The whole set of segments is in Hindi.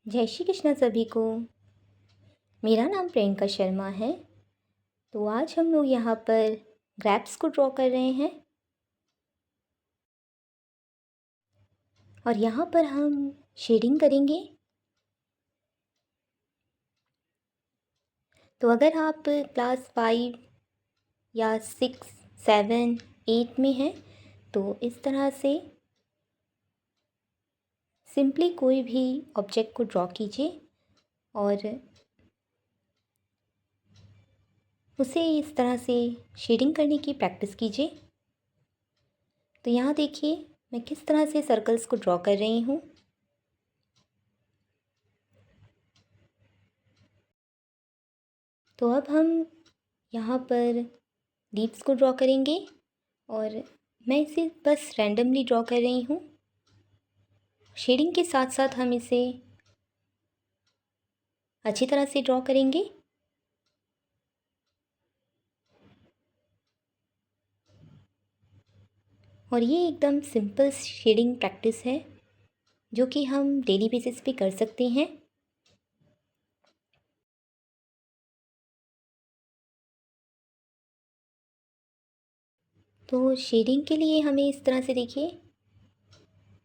जय श्री कृष्ण सभी को। मेरा नाम प्रियंका शर्मा है। तो आज हम लोग यहाँ पर ग्रैप्स को ड्रॉ कर रहे हैं और यहाँ पर हम शेडिंग करेंगे। तो अगर आप क्लास 5 या 6, 7, 8 में हैं तो इस तरह से सिंपली कोई भी ऑब्जेक्ट को ड्रॉ कीजिए और उसे इस तरह से शेडिंग करने की प्रैक्टिस कीजिए। तो यहाँ देखिए मैं किस तरह से सर्कल्स को ड्रॉ कर रही हूँ। तो अब हम यहाँ पर लीव्स को ड्रॉ करेंगे और मैं इसे बस रैंडमली ड्रॉ कर रही हूँ। शेडिंग के साथ साथ हम इसे अच्छी तरह से ड्रॉ करेंगे। और ये एकदम सिंपल शेडिंग प्रैक्टिस है जो कि हम डेली बेसिस पे कर सकते हैं। तो शेडिंग के लिए हमें इस तरह से देखिए,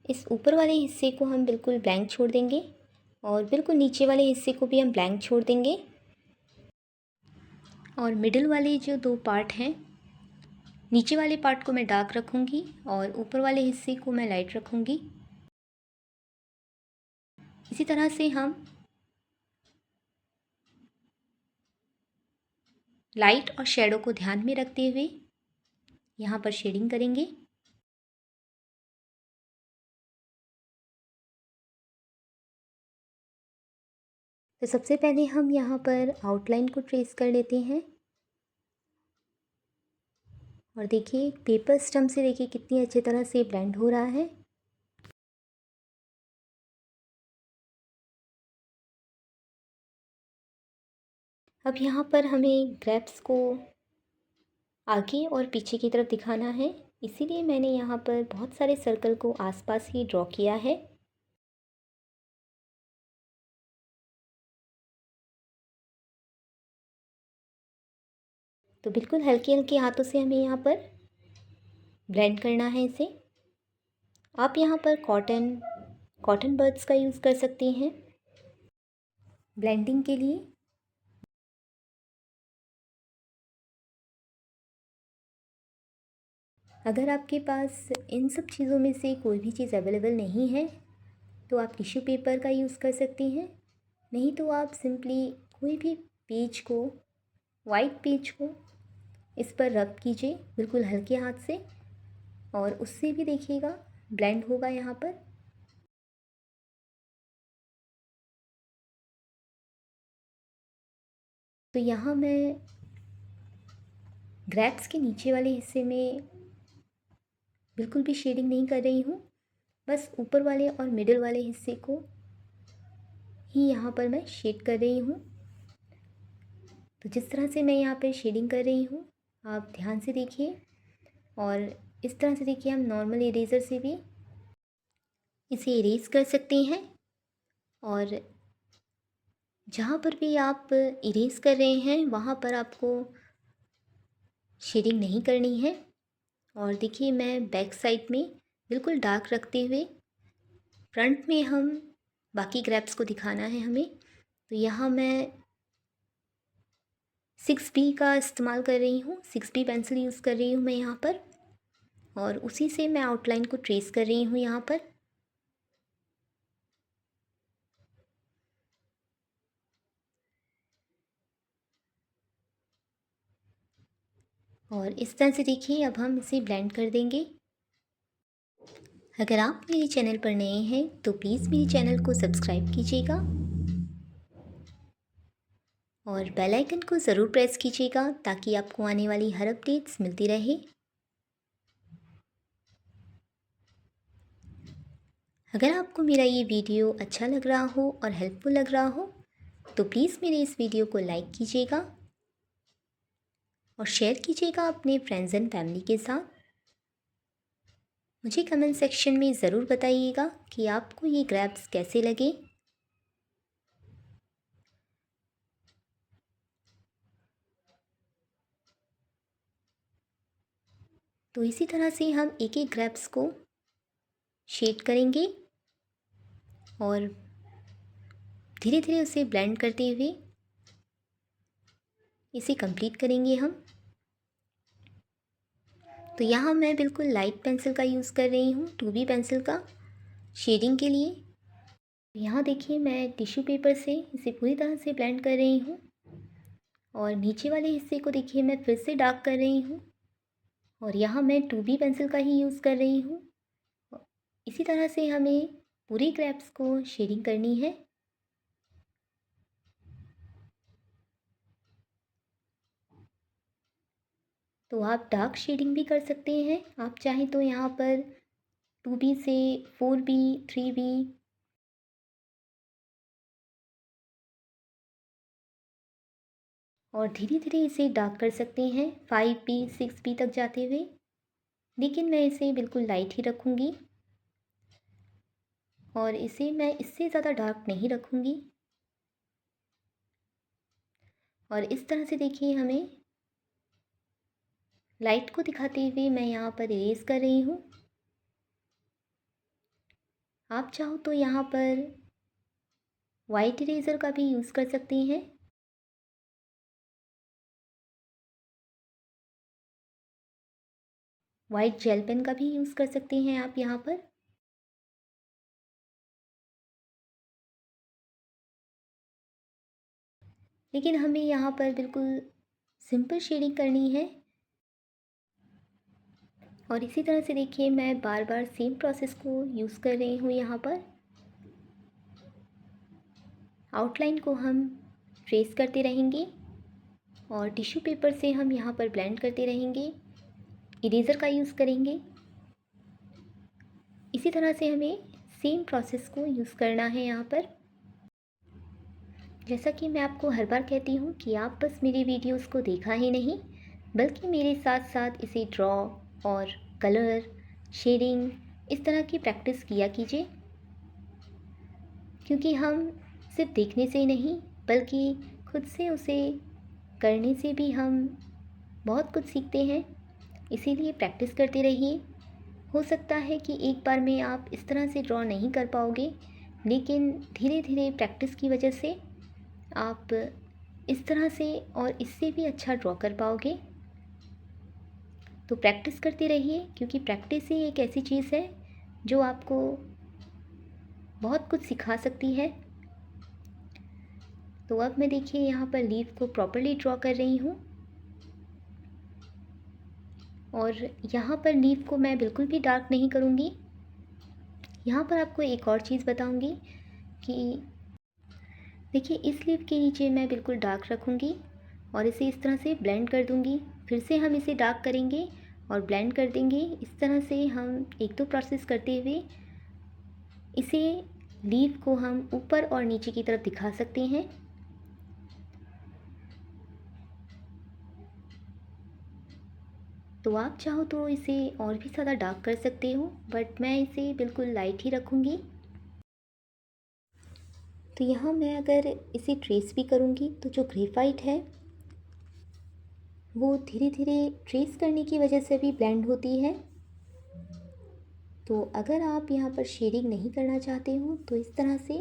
इस ऊपर वाले हिस्से को हम बिल्कुल ब्लैंक छोड़ देंगे और बिल्कुल नीचे वाले हिस्से को भी हम ब्लैंक छोड़ देंगे। और मिडिल वाले जो दो पार्ट हैं, नीचे वाले पार्ट को मैं डार्क रखूँगी और ऊपर वाले हिस्से को मैं लाइट रखूँगी। इसी तरह से हम लाइट और शेडो को ध्यान में रखते हुए यहाँ पर शेडिंग करेंगे। तो सबसे पहले हम यहाँ पर आउटलाइन को ट्रेस कर लेते हैं और देखिए पेपर स्टम्प से देखिए कितनी अच्छी तरह से ब्लेंड हो रहा है। अब यहाँ पर हमें ग्रैप्स को आगे और पीछे की तरफ दिखाना है, इसीलिए मैंने यहाँ पर बहुत सारे सर्कल को आसपास ही ड्रॉ किया है। तो बिल्कुल हल्के हल्के हाथों से हमें यहाँ पर ब्लेंड करना है इसे। आप यहाँ पर कॉटन बड्स का यूज़ कर सकते हैं ब्लेंडिंग के लिए। अगर आपके पास इन सब चीज़ों में से कोई भी चीज़ अवेलेबल नहीं है तो आप टिश्यू पेपर का यूज़ कर सकती हैं, नहीं तो आप सिंपली कोई भी पेज को, वाइट पेज को इस पर रब कीजिए बिल्कुल हल्के हाथ से और उससे भी देखिएगा ब्लेंड होगा यहाँ पर। तो यहाँ मैं ग्रैप्स के नीचे वाले हिस्से में बिल्कुल भी शेडिंग नहीं कर रही हूँ, बस ऊपर वाले और मिडिल वाले हिस्से को ही यहाँ पर मैं शेड कर रही हूँ। तो जिस तरह से मैं यहाँ पर शेडिंग कर रही हूँ आप ध्यान से देखिए और इस तरह से देखिए हम नॉर्मल इरेज़र से भी इसे इरेज कर सकते हैं। और जहाँ पर भी आप इरेज कर रहे हैं वहाँ पर आपको शेडिंग नहीं करनी है। और देखिए मैं बैक साइड में बिल्कुल डार्क रखते हुए फ्रंट में हम बाकी ग्रैप्स को दिखाना है हमें। तो यहाँ मैं 6B का इस्तेमाल कर रही हूँ, 6B पेंसिल यूज़ कर रही हूँ मैं यहाँ पर और उसी से मैं आउटलाइन को ट्रेस कर रही हूँ यहाँ पर। और इस तरह से देखिए अब हम इसे ब्लेंड कर देंगे। अगर आप मेरे चैनल पर नए हैं तो प्लीज़ मेरे चैनल को सब्सक्राइब कीजिएगा और बेल आइकन को ज़रूर प्रेस कीजिएगा ताकि आपको आने वाली हर अपडेट्स मिलती रहे। अगर आपको मेरा ये वीडियो अच्छा लग रहा हो और हेल्पफुल लग रहा हो तो प्लीज़ मेरे इस वीडियो को लाइक कीजिएगा और शेयर कीजिएगा अपने फ्रेंड्स एंड फैमिली के साथ। मुझे कमेंट सेक्शन में ज़रूर बताइएगा कि आपको ये ग्रैप्स कैसे लगे। तो इसी तरह से हम एक एक ग्रेप्स को शेड करेंगे और धीरे धीरे उसे ब्लेंड करते हुए इसे कंप्लीट करेंगे हम। तो यहाँ मैं बिल्कुल लाइट पेंसिल का यूज़ कर रही हूँ, 2B पेंसिल का शेडिंग के लिए। यहाँ देखिए मैं टिश्यू पेपर से इसे पूरी तरह से ब्लेंड कर रही हूँ और नीचे वाले हिस्से को देखिए मैं फिर से डार्क कर रही हूँ और यहाँ मैं 2B पेंसिल का ही यूज़ कर रही हूँ। इसी तरह से हमें पूरी ग्रेप्स को शेडिंग करनी है। तो आप डार्क शेडिंग भी कर सकते हैं, आप चाहें तो यहाँ पर 2B से 4B 3B और धीरे धीरे इसे डार्क कर सकते हैं 5B 6B तक जाते हुए, लेकिन मैं इसे बिल्कुल लाइट ही रखूँगी और इसे मैं इससे ज़्यादा डार्क नहीं रखूँगी। और इस तरह से देखिए हमें लाइट को दिखाते हुए मैं यहाँ पर इरेज कर रही हूँ। आप चाहो तो यहाँ पर वाइट इरेज़र का भी यूज़ कर सकते हैं। वाइट जेल पेन का भी यूज़ कर सकते हैं आप यहाँ पर। लेकिन हमें यहाँ पर बिल्कुल सिंपल शेडिंग करनी है और इसी तरह से देखिए मैं बार बार सेम प्रोसेस को यूज़ कर रही हूँ। यहाँ पर आउटलाइन को हम ट्रेस करते रहेंगे और टिश्यू पेपर से हम यहाँ पर ब्लेंड करते रहेंगे, इरेज़र का यूज़ करेंगे। इसी तरह से हमें सेम प्रोसेस को यूज़ करना है यहाँ पर। जैसा कि मैं आपको हर बार कहती हूँ कि आप बस मेरी वीडियोस को देखा ही नहीं, बल्कि मेरे साथ साथ इसे ड्रॉ और कलर शेडिंग इस तरह की प्रैक्टिस किया कीजिए, क्योंकि हम सिर्फ देखने से नहीं बल्कि खुद से उसे करने से भी हम बहुत कुछ सीखते हैं। इसीलिए प्रैक्टिस करते रहिए। हो सकता है कि एक बार में आप इस तरह से ड्रॉ नहीं कर पाओगे, लेकिन धीरे धीरे प्रैक्टिस की वजह से आप इस तरह से और इससे भी अच्छा ड्रॉ कर पाओगे। तो प्रैक्टिस करते रहिए, क्योंकि प्रैक्टिस ही एक ऐसी चीज़ है जो आपको बहुत कुछ सिखा सकती है। तो अब मैं देखिए यहाँ पर लीफ को प्रॉपर्ली ड्रॉ कर रही हूँ और यहाँ पर लीफ को मैं बिल्कुल भी डार्क नहीं करूँगी। यहाँ पर आपको एक और चीज़ बताऊँगी कि देखिए इस लीफ के नीचे मैं बिल्कुल डार्क रखूँगी और इसे इस तरह से ब्लेंड कर दूँगी। फिर से हम इसे डार्क करेंगे और ब्लेंड कर देंगे। इस तरह से हम एक दो प्रोसेस करते हुए इसे लीफ को हम ऊपर और नीचे की तरफ दिखा सकते हैं। तो आप चाहो तो इसे और भी ज़्यादा डार्क कर सकते हो, बट मैं इसे बिल्कुल लाइट ही रखूँगी। तो यहाँ मैं अगर इसे ट्रेस भी करूँगी तो जो ग्रेफाइट है वो धीरे धीरे ट्रेस करने की वजह से भी ब्लेंड होती है। तो अगर आप यहाँ पर शेडिंग नहीं करना चाहते हो तो इस तरह से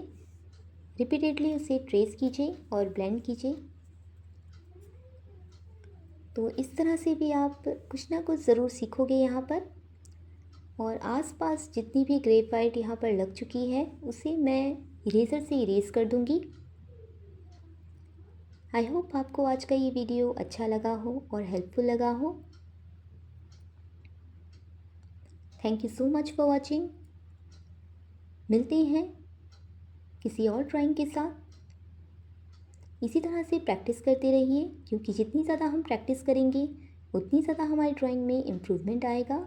रिपीटेडली उसे ट्रेस कीजिए और ब्लेंड कीजिए। तो इस तरह से भी आप कुछ ना कुछ ज़रूर सीखोगे यहाँ पर। और आसपास जितनी भी ग्रेफाइट यहाँ पर लग चुकी है उसे मैं इरेज़र से इरेज़ कर दूँगी। आई होप आपको आज का ये वीडियो अच्छा लगा हो और हेल्पफुल लगा हो। Thank you so much for watching. मिलते हैं किसी और ड्राइंग के साथ। इसी तरह से प्रैक्टिस करते रहिए, क्योंकि जितनी ज़्यादा हम प्रैक्टिस करेंगे उतनी ज़्यादा हमारी ड्राइंग में इम्प्रूवमेंट आएगा।